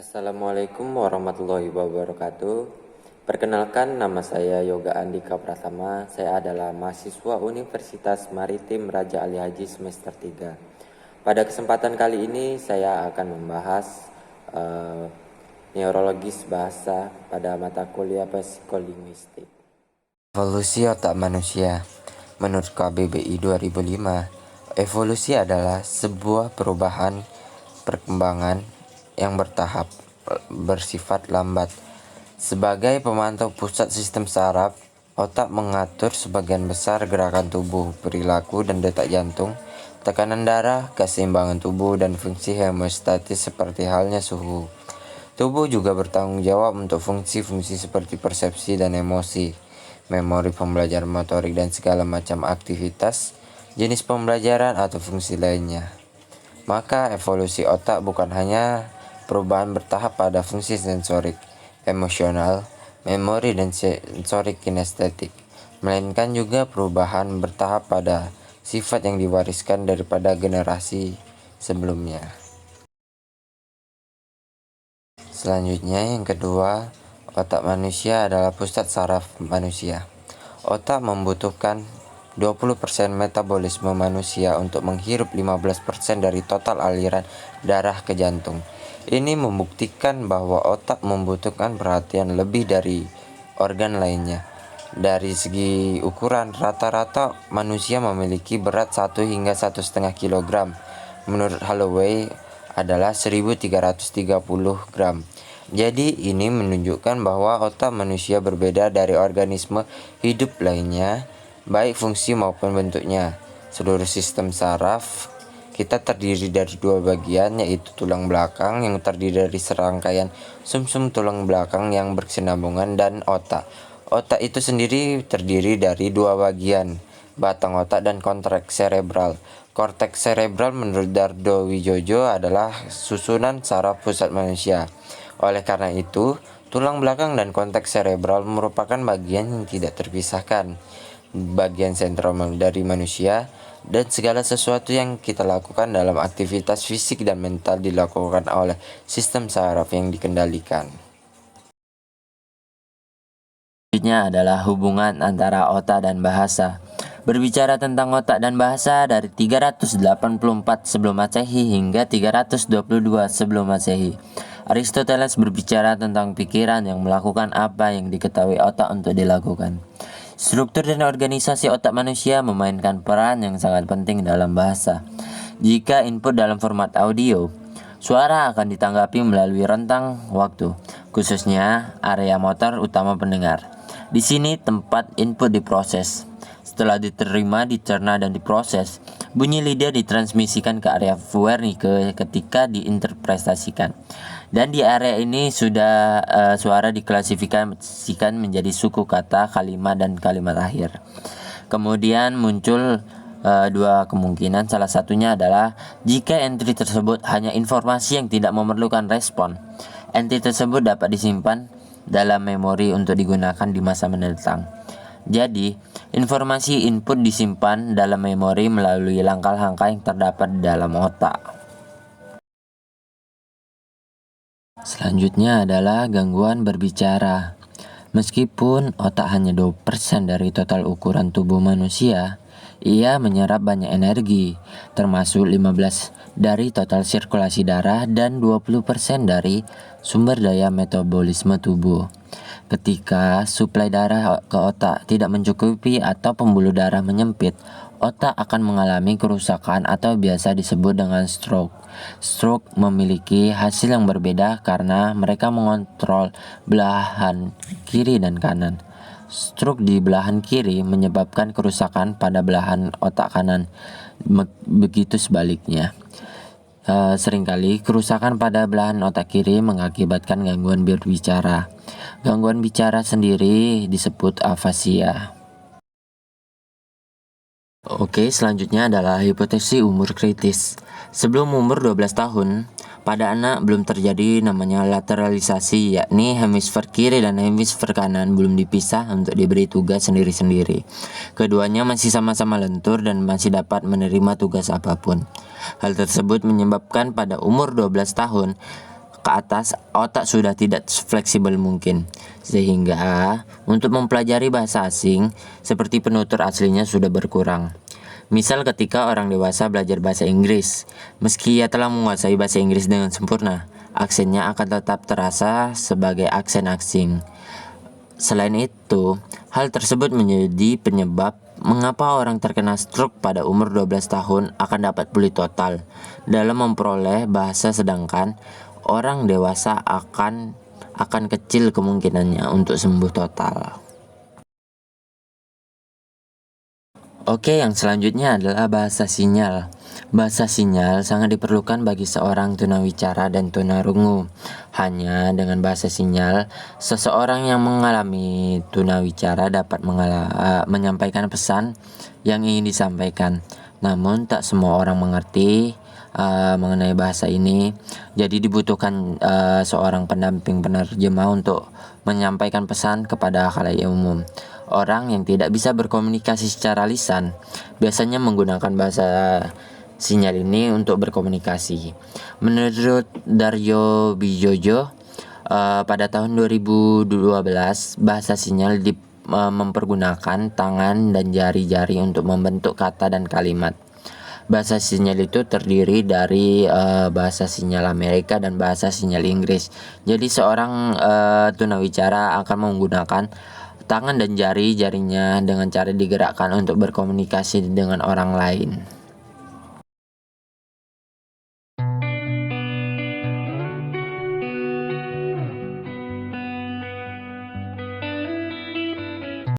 Assalamualaikum warahmatullahi wabarakatuh. Perkenalkan, nama saya Yoga Andika Pratama. Saya adalah mahasiswa Universitas Maritim Raja Ali Haji semester 3. Pada kesempatan kali ini saya akan membahas neurologis bahasa pada mata kuliah psikolinguistik. Evolusi otak manusia. Menurut KBBI 2005, evolusi adalah sebuah perubahan perkembangan yang bertahap, bersifat lambat. Sebagai pemantau pusat sistem saraf, otak mengatur sebagian besar gerakan tubuh, perilaku dan detak jantung, tekanan darah, keseimbangan tubuh, dan fungsi hemostatis seperti halnya suhu. Tubuh juga bertanggung jawab untuk fungsi-fungsi seperti persepsi dan emosi, memori, pembelajaran motorik, dan segala macam aktivitas, jenis pembelajaran atau fungsi lainnya. Maka evolusi otak bukan hanya perubahan bertahap pada fungsi sensorik, emosional, memori, dan sensorik kinestetik, melainkan juga perubahan bertahap pada sifat yang diwariskan daripada generasi sebelumnya. Selanjutnya, yang kedua, otak manusia adalah pusat saraf manusia. Otak membutuhkan 20% metabolisme manusia untuk menghirup 15% dari total aliran darah ke jantung. Ini membuktikan bahwa otak membutuhkan perhatian lebih dari organ lainnya. Dari segi ukuran, rata-rata manusia memiliki berat 1 hingga 1,5 kg. Menurut Holloway adalah 1330 gram. Jadi ini menunjukkan bahwa otak manusia berbeda dari organisme hidup lainnya, baik fungsi maupun bentuknya. Seluruh sistem saraf kita terdiri dari dua bagian, yaitu tulang belakang yang terdiri dari serangkaian sumsum tulang belakang yang berkesinambungan dan otak. Otak itu sendiri terdiri dari dua bagian, batang otak dan korteks serebral. Korteks serebral menurut Dardo Wijojo adalah susunan saraf pusat manusia. Oleh karena itu, tulang belakang dan korteks serebral merupakan bagian yang tidak terpisahkan, bagian sentral dari manusia, dan segala sesuatu yang kita lakukan dalam aktivitas fisik dan mental dilakukan oleh sistem saraf yang dikendalikan. Selanjutnya adalah hubungan antara otak dan bahasa. Berbicara tentang otak dan bahasa dari 384 sebelum Masehi hingga 322 sebelum Masehi. Aristoteles berbicara tentang pikiran yang melakukan apa yang diketahui otak untuk dilakukan. Struktur dan organisasi otak manusia memainkan peran yang sangat penting dalam bahasa. Jika input dalam format audio, suara akan ditanggapi melalui rentang waktu, khususnya area motor utama pendengar. Di sini tempat input diproses. Setelah diterima, dicerna, dan diproses, bunyi lidah ditransmisikan ke area Wernicke ketika diinterpretasikan. Dan di area ini sudah suara diklasifikasikan menjadi suku kata, kalimat, dan kalimat akhir. Kemudian muncul dua kemungkinan. Salah satunya adalah jika entry tersebut hanya informasi yang tidak memerlukan respon, entry tersebut dapat disimpan dalam memori untuk digunakan di masa mendatang. Jadi, informasi input disimpan dalam memori melalui langkah-langkah yang terdapat di dalam otak. Selanjutnya adalah gangguan berbicara. Meskipun otak hanya 2% dari total ukuran tubuh manusia, ia menyerap banyak energi, termasuk 15% dari total sirkulasi darah dan 20% dari sumber daya metabolisme tubuh. Ketika suplai darah ke otak tidak mencukupi atau pembuluh darah menyempit, otak akan mengalami kerusakan atau biasa disebut dengan stroke. Stroke memiliki hasil yang berbeda karena mereka mengontrol belahan kiri dan kanan. Stroke di belahan kiri menyebabkan kerusakan pada belahan otak kanan, begitu sebaliknya. Seringkali kerusakan pada belahan otak kiri mengakibatkan gangguan berbicara. Gangguan bicara sendiri disebut afasia. Oke, selanjutnya adalah hipotesis umur kritis. Sebelum umur 12 tahun, pada anak belum terjadi namanya lateralisasi, yakni hemisfer kiri dan hemisfer kanan belum dipisah untuk diberi tugas sendiri-sendiri. Keduanya masih sama-sama lentur dan masih dapat menerima tugas apapun. Hal tersebut menyebabkan pada umur 12 tahun, ke atas, otak sudah tidak fleksibel mungkin. Sehingga untuk mempelajari bahasa asing seperti penutur aslinya sudah berkurang. Misal ketika orang dewasa belajar bahasa Inggris, meski ia telah menguasai bahasa Inggris dengan sempurna, aksennya akan tetap terasa sebagai aksen asing. Selain itu, hal tersebut menjadi penyebab mengapa orang terkena stroke pada umur 12 tahun akan dapat pulih total dalam memperoleh bahasa, sedangkan orang dewasa akan kecil kemungkinannya untuk sembuh total. Oke, yang selanjutnya adalah bahasa sinyal. Bahasa sinyal sangat diperlukan bagi seorang tunawicara dan tunarungu. Hanya dengan bahasa sinyal, seseorang yang mengalami tunawicara dapat menyampaikan pesan yang ingin disampaikan. Namun tak semua orang mengerti mengenai bahasa ini. Jadi dibutuhkan seorang pendamping penerjemah untuk menyampaikan pesan kepada khalayak umum. Orang yang tidak bisa berkomunikasi secara lisan biasanya menggunakan bahasa sinyal ini untuk berkomunikasi. Menurut Daryo Bijojo, pada tahun 2012 bahasa sinyal mempergunakan tangan dan jari-jari untuk membentuk kata dan kalimat. Bahasa sinyal itu terdiri dari bahasa sinyal Amerika dan bahasa sinyal Inggris. Jadi seorang tunawicara akan menggunakan tangan dan jari-jarinya dengan cara digerakkan untuk berkomunikasi dengan orang lain.